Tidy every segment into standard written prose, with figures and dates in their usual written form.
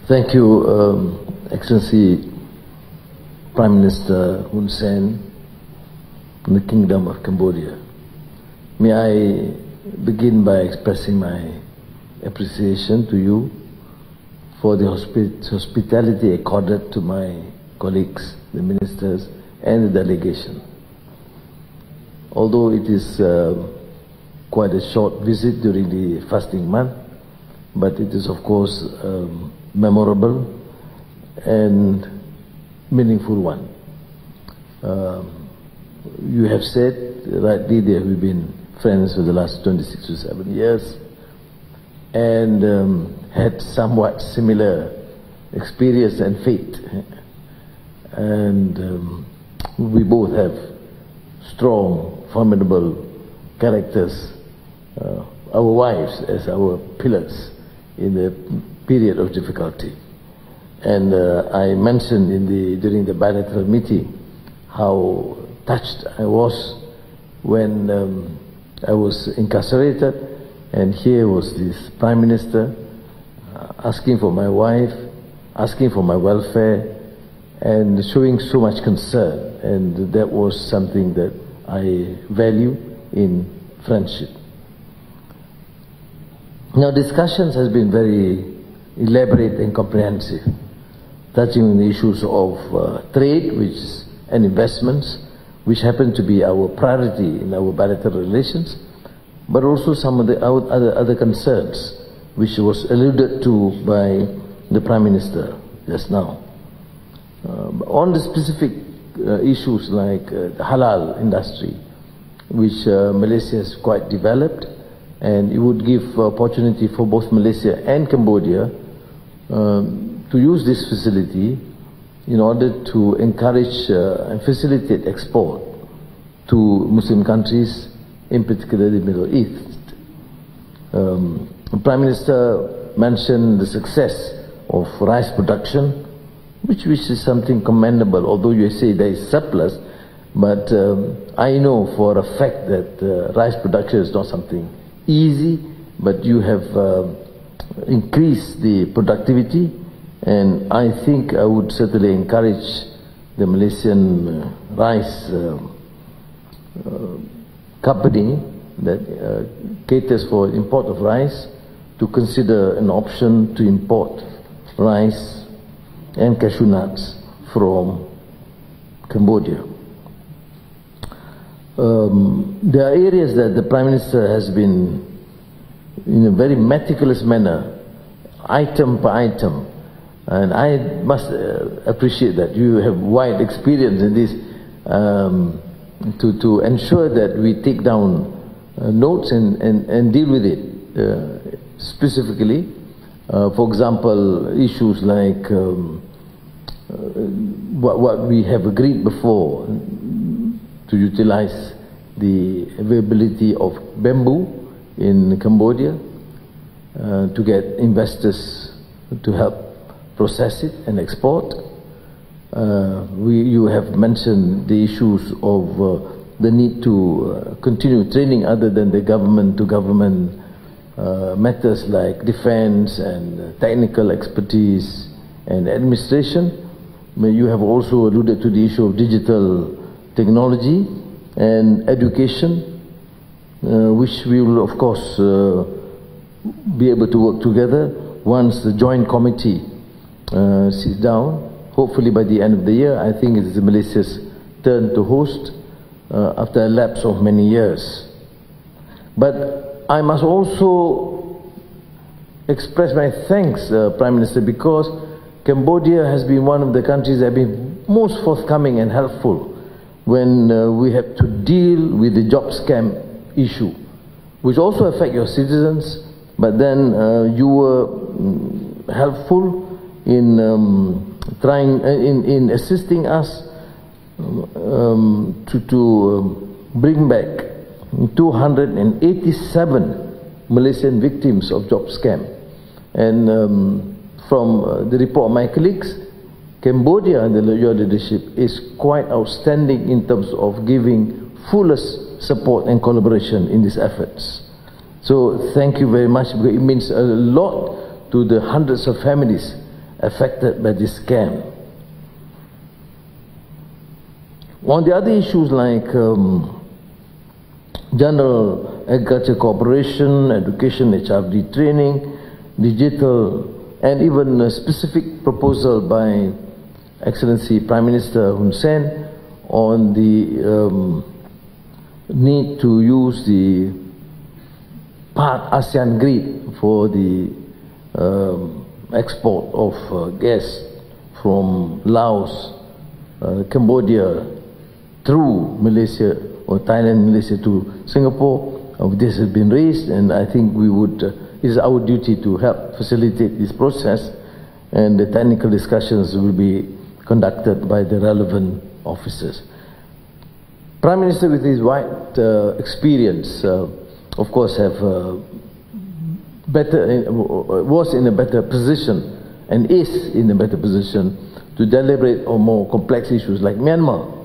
Thank you, Excellency Prime Minister Hun Sen, from the Kingdom of Cambodia. May I begin by expressing my appreciation to you for the hospitality accorded to my colleagues, the ministers and the delegation. Although it is quite a short visit during the fasting month, but it is of course memorable and meaningful one. You have said rightly that we've been friends for the last 26 to 7 years and had somewhat similar experience and fate. And we both have strong, formidable characters, our wives as our pillars in the period of difficulty. And I mentioned during the bilateral meeting how touched I was when I was incarcerated, and here was this Prime Minister asking for my wife, asking for my welfare, and showing so much concern. And that was something that I value in friendship. Now, discussions has been very elaborate and comprehensive, touching on the issues of trade and investments, which happen to be our priority in our bilateral relations, but also some of the other concerns, which was alluded to by the Prime Minister just now. On the specific issues like the halal industry, which Malaysia has quite developed, and it would give opportunity for both Malaysia and Cambodia to use this facility in order to encourage and facilitate export to Muslim countries, in particular the Middle East. The Prime Minister mentioned the success of rice production, which is something commendable, although you say there is surplus, but I know for a fact that rice production is not something easy, but you have increased the productivity, and I think I would certainly encourage the Malaysian rice company that caters for import of rice to consider an option to import rice and cashew nuts from Cambodia. There are areas that the Prime Minister has been, in a very meticulous manner, item per item, and I must appreciate that you have wide experience in this, to ensure that we take down notes and deal with it specifically. For example, issues like what we have agreed before, to utilize the availability of bamboo in Cambodia, to get investors to help process it and export. You have mentioned the issues of the need to continue training other than the government-to-government matters like defense and technical expertise and administration. You have also alluded to the issue of digital technology and education, which we will of course be able to work together once the joint committee sits down, hopefully by the end of the year. I think it is Malaysia's turn to host after a lapse of many years. But I must also express my thanks, Prime Minister, because Cambodia has been one of the countries that have been most forthcoming and helpful when we have to deal with the job scam issue, which also affect your citizens, but then you were helpful in in assisting us to bring back 287 Malaysian victims of job scam. And from the report of my colleagues, Cambodia under your leadership is quite outstanding in terms of giving fullest support and collaboration in these efforts. So thank you very much, because it means a lot to the hundreds of families affected by this scam. On the other issues like general agriculture cooperation, education, HRD training, digital, and even a specific proposal by Excellency Prime Minister Hun Sen on the need to use the part ASEAN grid for the export of gas from Laos, Cambodia through Malaysia or Thailand, Malaysia to Singapore. This has been raised, and I think we would, it is our duty to help facilitate this process, and the technical discussions will be conducted by the relevant officers. Prime Minister, with his wide experience, of course, was in a better position and is in a better position to deliberate on more complex issues like Myanmar.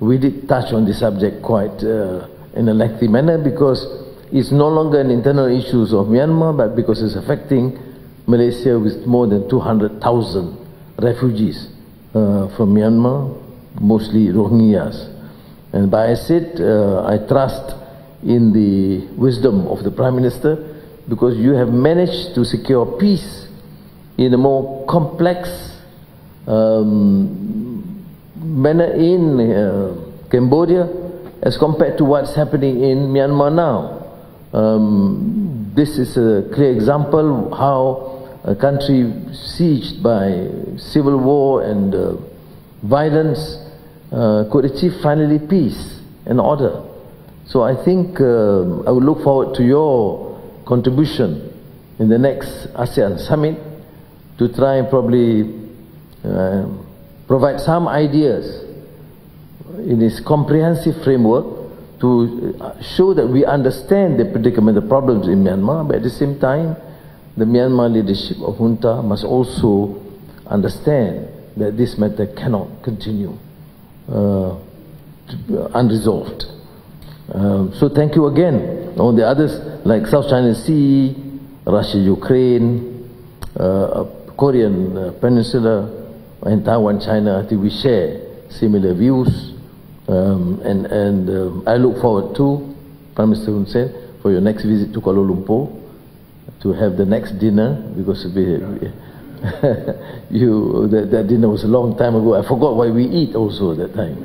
We did touch on the subject quite in a lengthy manner because it's no longer an internal issue of Myanmar, but because it's affecting Malaysia with more than 200,000 refugees from Myanmar, mostly Rohingyas. And by I said, I trust in the wisdom of the Prime Minister, because you have managed to secure peace in a more complex manner in Cambodia as compared to what's happening in Myanmar now. This is a clear example how a country sieged by civil war and violence could achieve finally peace and order. So I think I would look forward to your contribution in the next ASEAN summit to try and probably provide some ideas in this comprehensive framework to show that we understand the predicament, the problems in Myanmar, but at the same time, the Myanmar leadership of junta must also understand that this matter cannot continue unresolved. So thank you again. On the others, like South China Sea, Russia, Ukraine, Korean Peninsula, and Taiwan, China, I think we share similar views. And I look forward to, Prime Minister Hun Sen, for your next visit to Kuala Lumpur, to have the next dinner, because that dinner was a long time ago. I forgot why we eat also that time.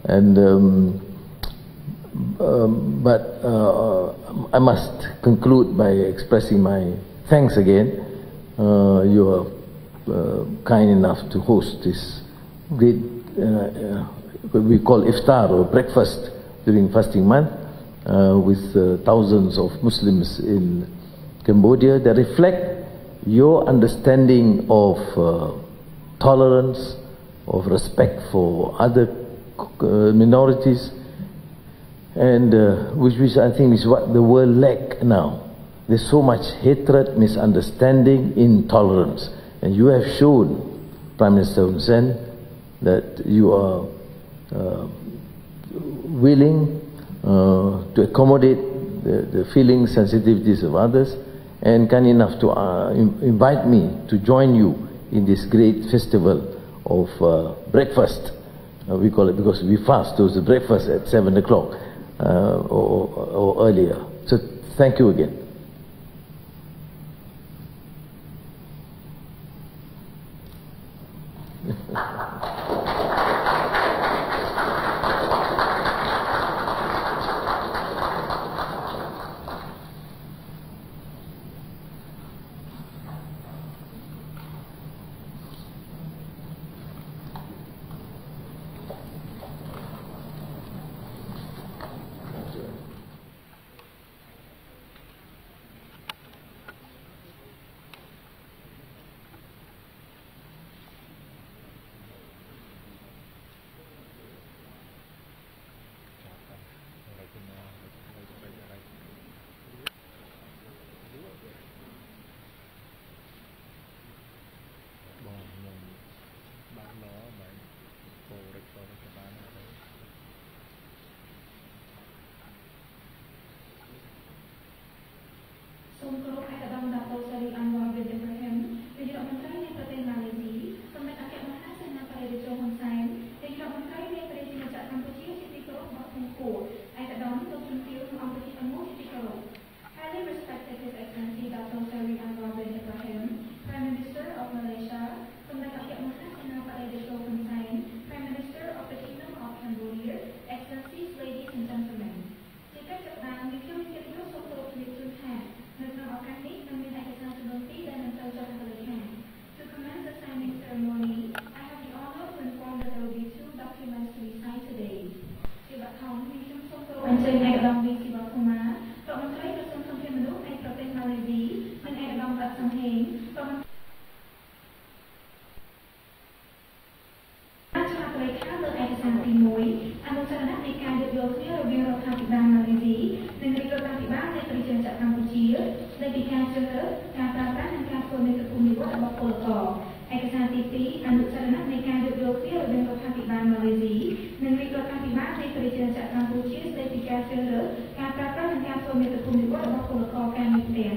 And I must conclude by expressing my thanks again. You are kind enough to host this great, what we call iftar or breakfast during fasting month with thousands of Muslims in Cambodia that reflect your understanding of tolerance, of respect for other minorities, and which I think is what the world lacks now. There's so much hatred, misunderstanding, intolerance, and you have shown, Prime Minister Hun Sen, that you are willing to accommodate the feelings, sensitivities of others, and kind enough to invite me to join you in this great festival of breakfast. We call it, because we fast, so it's a breakfast at 7 o'clock or earlier. So thank you again. ការប្រើប្រាស់និងការធ្វើមេត្តាភូមិនិវត្តរបស់ពលករឯកសារទី2អនុសរណៈនៃការយោគយល់គ្នារវាងរដ្ឋាភិបាលម៉ាឡេស៊ីនិងរាជរដ្ឋាភិបាលនៃប្រជាជាតិកម្ពុជាស្តីពីការជ្រើសរើសការប្រើប្រាស់និងការធ្វើមេត្តាភូមិនិវត្តរបស់ពលករការងារផ្ទះ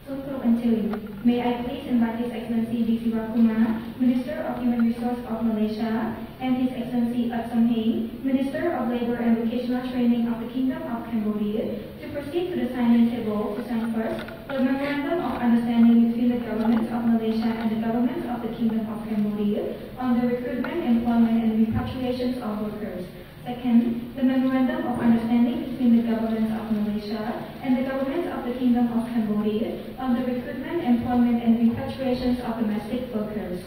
សូមគោរពអញ្ជើញ May I please invite His Excellency D.C. Kumar, Minister of Human Resources of Malaysia, and His Excellency Sam Heng, Minister of Labour and Vocational Training of the Kingdom of Cambodia, to proceed to the signing table to sign first the Memorandum of Understanding between the governments of Malaysia and the governments of the Kingdom of Cambodia on the recruitment, employment, and repatriations of workers. Second, the Memorandum of Understanding between the governments of Malaysia and the governments of the Kingdom of Cambodia on the recruitment, employment, and repatriations of domestic workers.